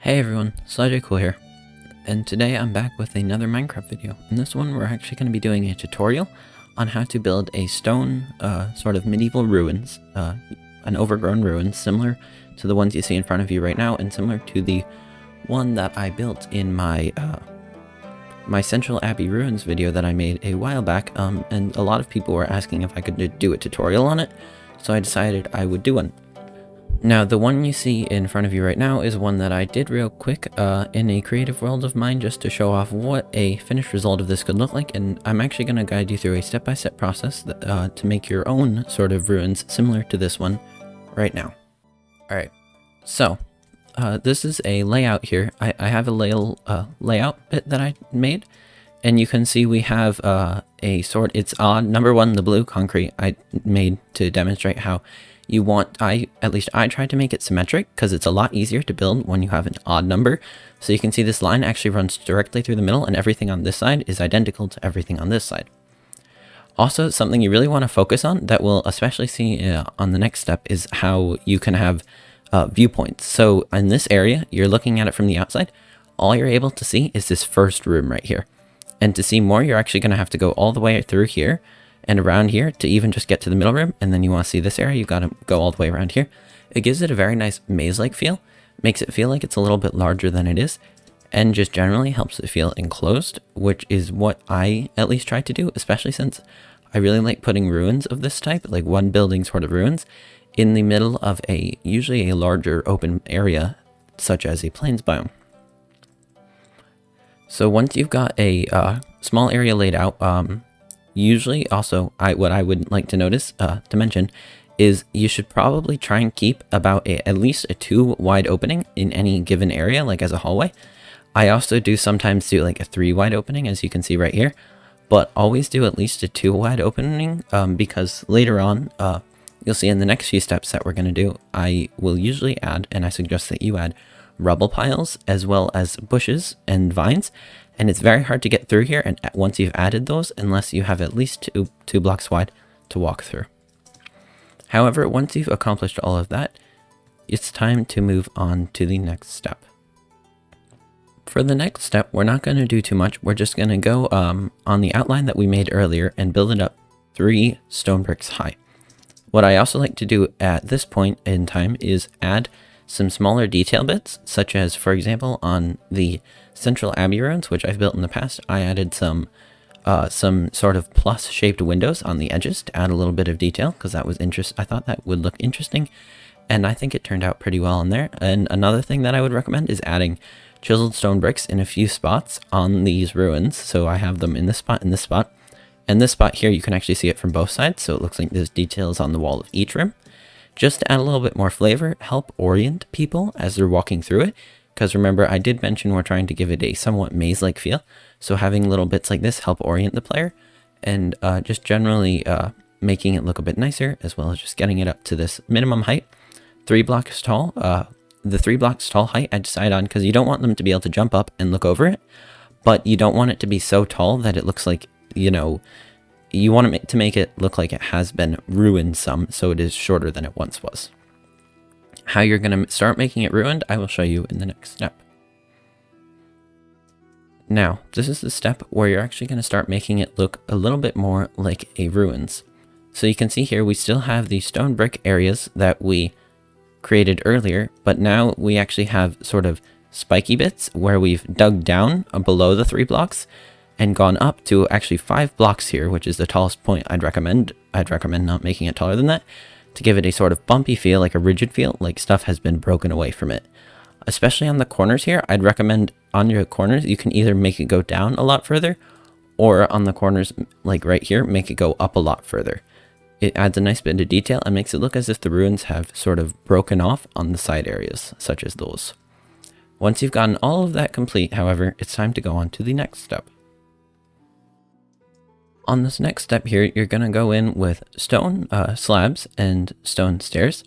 Hey everyone, SlyJCool here, and today I'm back with another Minecraft video. In this one we're actually going to be doing a tutorial on how to build a stone sort of medieval ruins, an overgrown ruin similar to the ones you see in front of you right now and similar to the one that I built in my my Central Abbey Ruins video that I made a while back, and a lot of people were asking if I could do a tutorial on it, so I decided I would do one. Now, the one you see in front of you right now is one that I did real quick in a creative world of mine just to show off what a finished result of this could look like, and I'm actually going to guide you through a step-by-step process that, to make your own sort of ruins similar to this one right now. Alright, so this is a layout here. I have a layout bit that I made, and you can see we have it's on number one, the blue concrete I made to demonstrate how you want, at least I tried to make it symmetric because it's a lot easier to build when you have an odd number. So you can see this line actually runs directly through the middle and everything on this side is identical to everything on this side. Also, something you really want to focus on that we'll especially see on the next step is how you can have viewpoints. So in this area, you're looking at it from the outside. All you're able to see is this first room right here. And to see more, you're actually going to have to go all the way through here and around here to even just get to the middle room, and then you want to see this area, you've got to go all the way around here. It gives it a very nice maze-like feel, makes it feel like it's a little bit larger than it is, and just generally helps it feel enclosed, which is what I at least try to do, especially since I really like putting ruins of this type, like one building sort of ruins, in the middle of usually a larger open area, such as a plains biome. So once you've got a small area laid out, usually also what I would like to notice, to mention, is you should probably try and keep about at least a 2 wide opening in any given area, like as a hallway. I also do sometimes do like a 3 wide opening, as you can see right here, but always do at least a 2 wide opening, because later on, you'll see in the next few steps that we're going to do, I will usually add, and I suggest that you add, rubble piles as well as bushes and vines. And it's very hard to get through here and once you've added those, unless you have at least two blocks wide to walk through. However, once you've accomplished all of that, it's time to move on to the next step. For the next step, we're not going to do too much. We're just going to go on the outline that we made earlier and build it up 3 stone bricks high. What I also like to do at this point in time is add some smaller detail bits, such as, for example, on the Central Abbey ruins, which I've built in the past, I added some sort of plus-shaped windows on the edges to add a little bit of detail, because that was I thought that would look interesting, and I think it turned out pretty well on there. And another thing that I would recommend is adding chiseled stone bricks in a few spots on these ruins. So I have them in this spot, and this spot. And this spot here, you can actually see it from both sides, so it looks like there's details on the wall of each room. Just to add a little bit more flavor, help orient people as they're walking through it. Because remember, I did mention we're trying to give it a somewhat maze-like feel. So having little bits like this help orient the player. And just generally making it look a bit nicer, as well as just getting it up to this minimum height. 3 blocks tall. The 3 blocks tall height I decide on because you don't want them to be able to jump up and look over it. But you don't want it to be so tall that it looks like, you know, you want to make it look like it has been ruined some, so it is shorter than it once was. How you're going to start making it ruined, I will show you in the next step. Now, this is the step where you're actually going to start making it look a little bit more like a ruins. So you can see here we still have the stone brick areas that we created earlier, but now we actually have sort of spiky bits where we've dug down below the 3 blocks and gone up to actually 5 blocks here, which is the tallest point I'd recommend. I'd recommend not making it taller than that, to give it a sort of bumpy feel, like a rigid feel, like stuff has been broken away from it. Especially on the corners here, I'd recommend on your corners, you can either make it go down a lot further, or on the corners, like right here, make it go up a lot further. It adds a nice bit of detail and makes it look as if the ruins have sort of broken off on the side areas, such as those. Once you've gotten all of that complete, however, it's time to go on to the next step. On this next step here, you're going to go in with stone slabs and stone stairs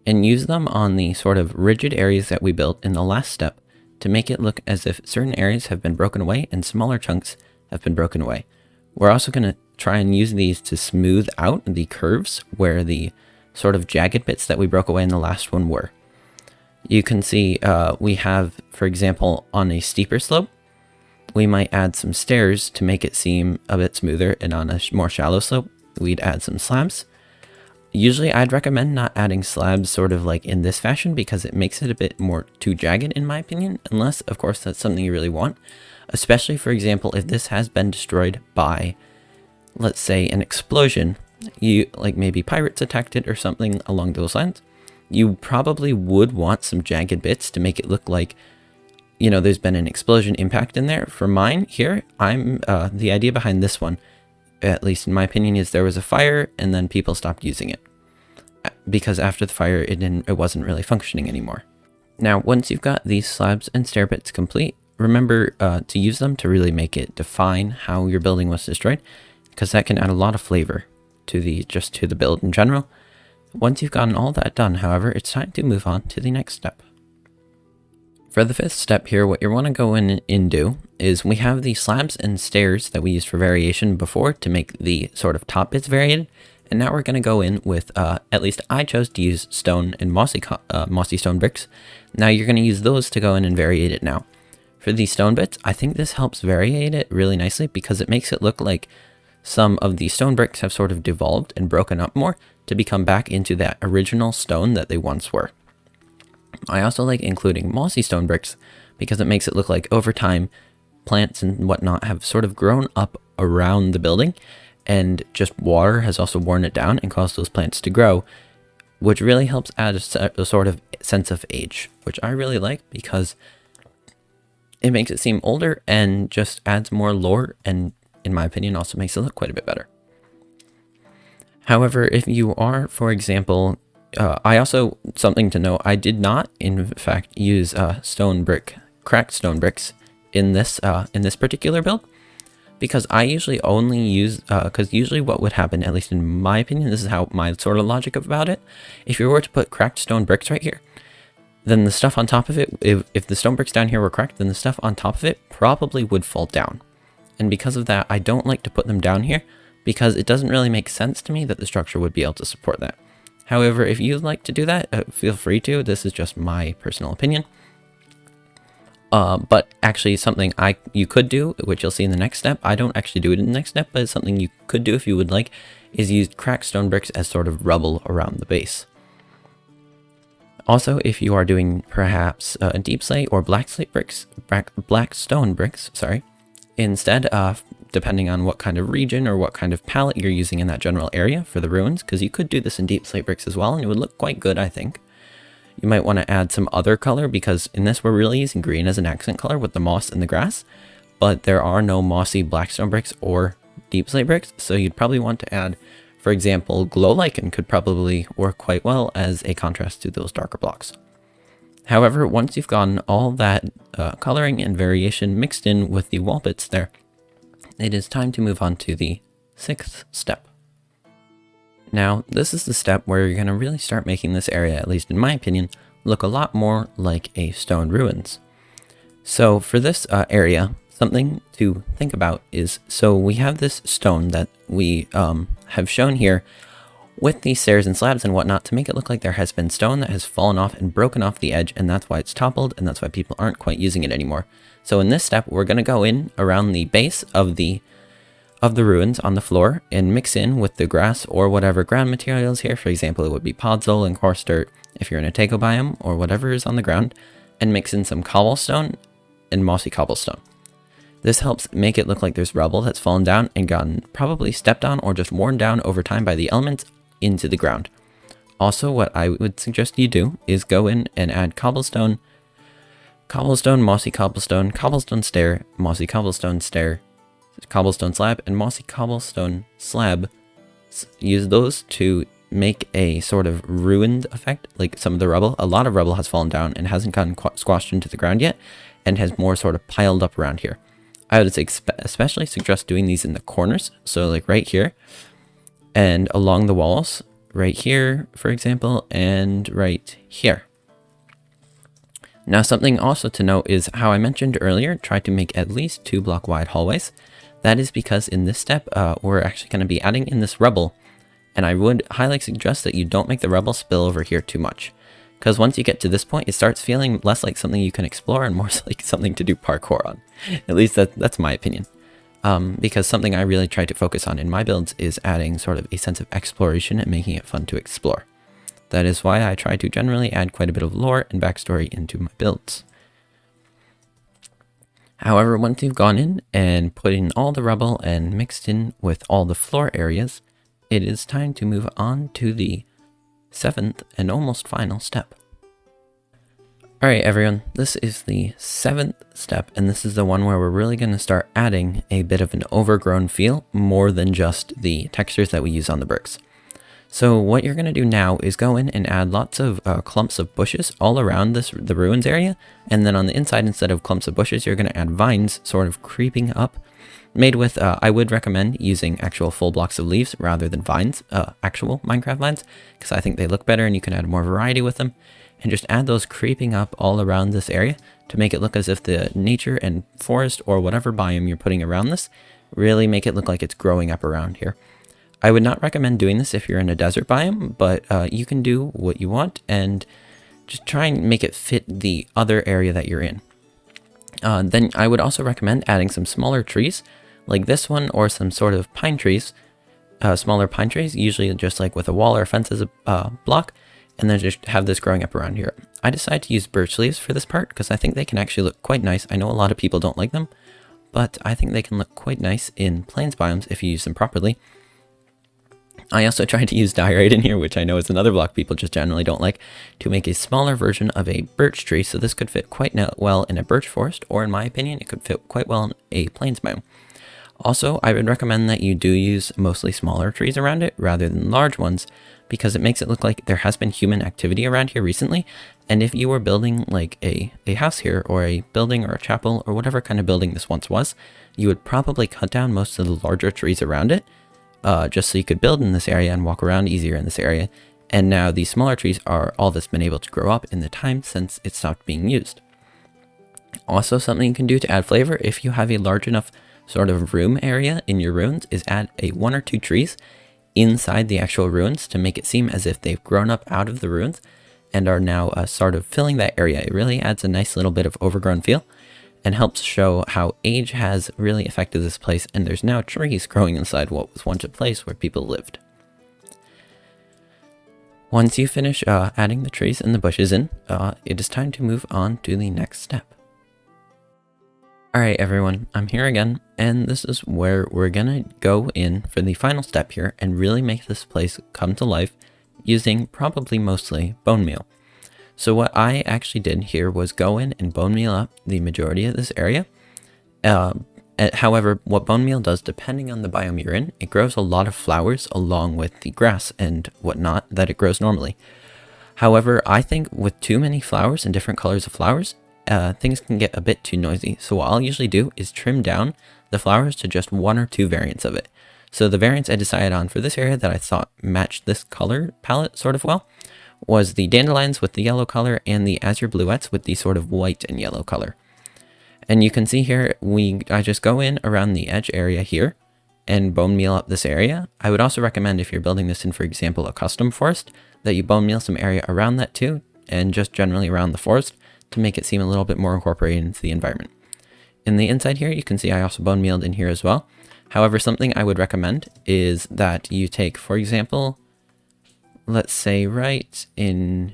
and use them on the sort of rigid areas that we built in the last step to make it look as if certain areas have been broken away and smaller chunks have been broken away. We're also going to try and use these to smooth out the curves where the sort of jagged bits that we broke away in the last one were. You can see we have, for example, on a steeper slope, we might add some stairs to make it seem a bit smoother, and on a more shallow slope, we'd add some slabs. Usually I'd recommend not adding slabs sort of like in this fashion because it makes it a bit more too jagged in my opinion, unless of course that's something you really want. Especially for example, if this has been destroyed by, let's say, an explosion, you like maybe pirates attacked it or something along those lines, you probably would want some jagged bits to make it look like, you know, there's been an explosion impact in there. For mine here, the idea behind this one, at least in my opinion, is there was a fire and then people stopped using it because after the fire it wasn't really functioning anymore. Now once you've got these slabs and stair bits complete, remember to use them to really make it define how your building was destroyed, because that can add a lot of flavor to the build in general. Once you've gotten all that done, however, it's time to move on to the next step. For the fifth step here, what you want to go in and do is we have the slabs and stairs that we used for variation before to make the sort of top bits variated. And now we're going to go in with, at least I chose to use stone and mossy stone bricks. Now you're going to use those to go in and variate it now. For these stone bits, I think this helps variate it really nicely because it makes it look like some of the stone bricks have sort of devolved and broken up more to become back into that original stone that they once were. I also like including mossy stone bricks because it makes it look like over time plants and whatnot have sort of grown up around the building, and just water has also worn it down and caused those plants to grow, which really helps add a sort of sense of age, which I really like because it makes it seem older and just adds more lore, and in my opinion also makes it look quite a bit better. However, if you are, for example, something to know, I did not, in fact, use cracked stone bricks in this particular build, because I usually only use, because usually what would happen, at least in my opinion, this is how my sort of logic about it, if you were to put cracked stone bricks right here, then the stuff on top of it, if the stone bricks down here were cracked, then the stuff on top of it probably would fall down. And because of that, I don't like to put them down here, because it doesn't really make sense to me that the structure would be able to support that. However, if you'd like to do that, feel free to. This is just my personal opinion. But actually something you could do, which you'll see in the next step, I don't actually do it in the next step, but it's something you could do if you would like, is use cracked stone bricks as sort of rubble around the base. Also, if you are doing perhaps deep slate or black stone bricks, sorry, instead of, depending on what kind of region or what kind of palette you're using in that general area for the ruins, because you could do this in deep slate bricks as well, and it would look quite good, I think. You might want to add some other color, because in this we're really using green as an accent color with the moss and the grass, but there are no mossy blackstone bricks or deep slate bricks, so you'd probably want to add, for example, glow lichen could probably work quite well as a contrast to those darker blocks. However, once you've gotten all that coloring and variation mixed in with the wall bits there, it is time to move on to the sixth step. Now, this is the step where you're going to really start making this area, at least in my opinion, look a lot more like a stone ruins. So for this area, something to think about is, so we have this stone that we have shown here with these stairs and slabs and whatnot to make it look like there has been stone that has fallen off and broken off the edge, and that's why it's toppled, and that's why people aren't quite using it anymore. So in this step, we're going to go in around the base of the ruins on the floor and mix in with the grass or whatever ground materials here. For example, it would be podzol and coarse dirt if you're in a teco biome, or whatever is on the ground, and mix in some cobblestone and mossy cobblestone. This helps make it look like there's rubble that's fallen down and gotten probably stepped on or just worn down over time by the elements into the ground. Also, what I would suggest you do is go in and add cobblestone, mossy cobblestone, cobblestone stair, mossy cobblestone stair, cobblestone slab, and mossy cobblestone slab. Use those to make a sort of ruined effect, like some of the rubble. A lot of rubble has fallen down and hasn't gotten squashed into the ground yet, and has more sort of piled up around here. I would especially suggest doing these in the corners, so like right here, and along the walls, right here, for example, and right here. Now, something also to note is how I mentioned earlier, try to make at least 2 block wide hallways. That is because in this step, we're actually going to be adding in this rubble, and I would highly suggest that you don't make the rubble spill over here too much. Because once you get to this point, it starts feeling less like something you can explore and more like something to do parkour on. At least that's my opinion. Because something I really try to focus on in my builds is adding sort of a sense of exploration and making it fun to explore. That is why I try to generally add quite a bit of lore and backstory into my builds. However, once you've gone in and put in all the rubble and mixed in with all the floor areas, it is time to move on to the 7th and almost final step. Alright everyone, this is the 7th step, and this is the one where we're really going to start adding a bit of an overgrown feel more than just the textures that we use on the bricks. So what you're going to do now is go in and add lots of clumps of bushes all around the ruins area, and then on the inside, instead of clumps of bushes, you're going to add vines sort of creeping up, made with, I would recommend using actual full blocks of leaves rather than vines, actual Minecraft vines, because I think they look better and you can add more variety with them. And just add those creeping up all around this area to make it look as if the nature and forest or whatever biome you're putting around this really make it look like it's growing up around here. I would not recommend doing this if you're in a desert biome, but you can do what you want and just try and make it fit the other area that you're in. Then I would also recommend adding some smaller trees like this one, or some sort of pine trees, smaller pine trees, usually just like with a wall or a fence as a block, and then just have this growing up around here. I decided to use birch leaves for this part because I think they can actually look quite nice. I know a lot of people don't like them, but I think they can look quite nice in plains biomes if you use them properly. I also tried to use diorite in here, which I know is another block people just generally don't like, to make a smaller version of a birch tree, so this could fit quite well in a birch forest, or in my opinion, it could fit quite well in a plains biome. Also, I would recommend that you do use mostly smaller trees around it rather than large ones, because it makes it look like there has been human activity around here recently, and if you were building like a house here, or a building or a chapel, or whatever kind of building this once was, you would probably cut down most of the larger trees around it, just so you could build in this area and walk around easier in this area, and now these smaller trees are all that's been able to grow up in the time since it stopped being used. Also, something you can do to add flavor if you have a large enough sort of room area in your ruins is add one or two trees inside the actual ruins to make it seem as if they've grown up out of the ruins and are now sort of filling that area. It really adds a nice little bit of overgrown feel and helps show how age has really affected this place, and there's now trees growing inside what was once a place where people lived. Once you finish adding the trees and the bushes in, it is time to move on to the next step. Alright everyone, I'm here again, and this is where we're gonna go in for the final step here and really make this place come to life using probably mostly bone meal. So what I actually did here was go in and bone meal up the majority of this area. However, what bone meal does, depending on the biome you're in, it grows a lot of flowers along with the grass and whatnot that it grows normally. However, I think with too many flowers and different colors of flowers, things can get a bit too noisy. So what I'll usually do is trim down the flowers to just one or two variants of it. So the variants I decided on for this area that I thought matched this color palette sort of well was the dandelions with the yellow color and the azure bluettes with the sort of white and yellow color. And you can see here, I just go in around the edge area here and bone meal up this area. I would also recommend, if you're building this in, for example, a custom forest, that you bone meal some area around that too, and just generally around the forest, to make it seem a little bit more incorporated into the environment. In the inside here, you can see I also bone mealed in here as well. However, something I would recommend is that you take, for example, let's say right in,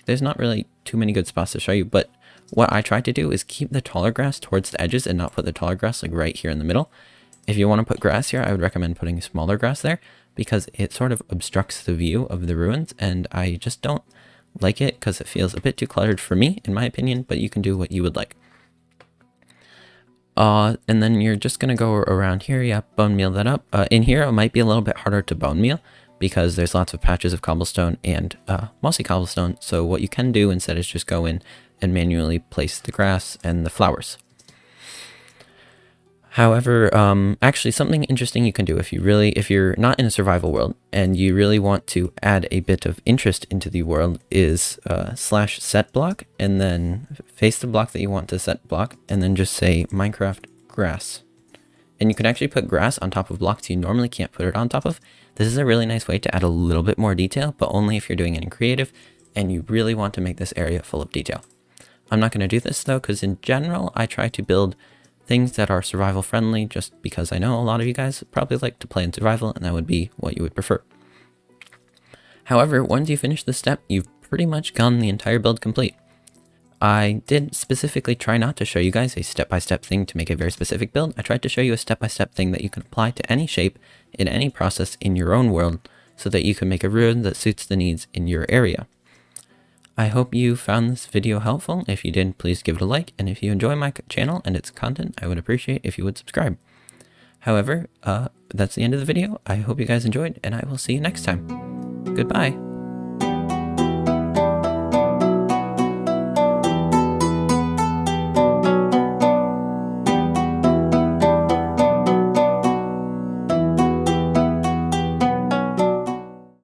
there's not really too many good spots to show you, but what I tried to do is keep the taller grass towards the edges and not put the taller grass like right here in the middle. If you want to put grass here, I would recommend putting smaller grass there because it sort of obstructs the view of the ruins, and I just don't like it because it feels a bit too cluttered for me, in my opinion, but you can do what you would like. And then you're just going to go around here, yeah, bone meal that up. In here, it might be a little bit harder to bone meal because there's lots of patches of cobblestone and mossy cobblestone, so what you can do instead is just go in and manually place the grass and the flowers. However, actually something interesting you can do if you're not in a survival world and you really want to add a bit of interest into the world is slash set block, and then face the block that you want to set block, and then just say Minecraft grass. And you can actually put grass on top of blocks you normally can't put it on top of. This is a really nice way to add a little bit more detail, but only if you're doing it in creative. and you really want to make this area full of detail. I'm not going to do this though, because in general, I try to build things that are survival friendly, just because I know a lot of you guys probably like to play in survival, and that would be what you would prefer. However, once you finish this step, you've pretty much gotten the entire build complete. I did specifically try not to show you guys a step-by-step thing to make a very specific build. I tried to show you a step-by-step thing that you can apply to any shape in any process in your own world, so that you can make a ruin that suits the needs in your area. I hope you found this video helpful. If you did, please give it a like, and if you enjoy my channel and its content, I would appreciate if you would subscribe. However, that's the end of the video. I hope you guys enjoyed, and I will see you next time. Goodbye.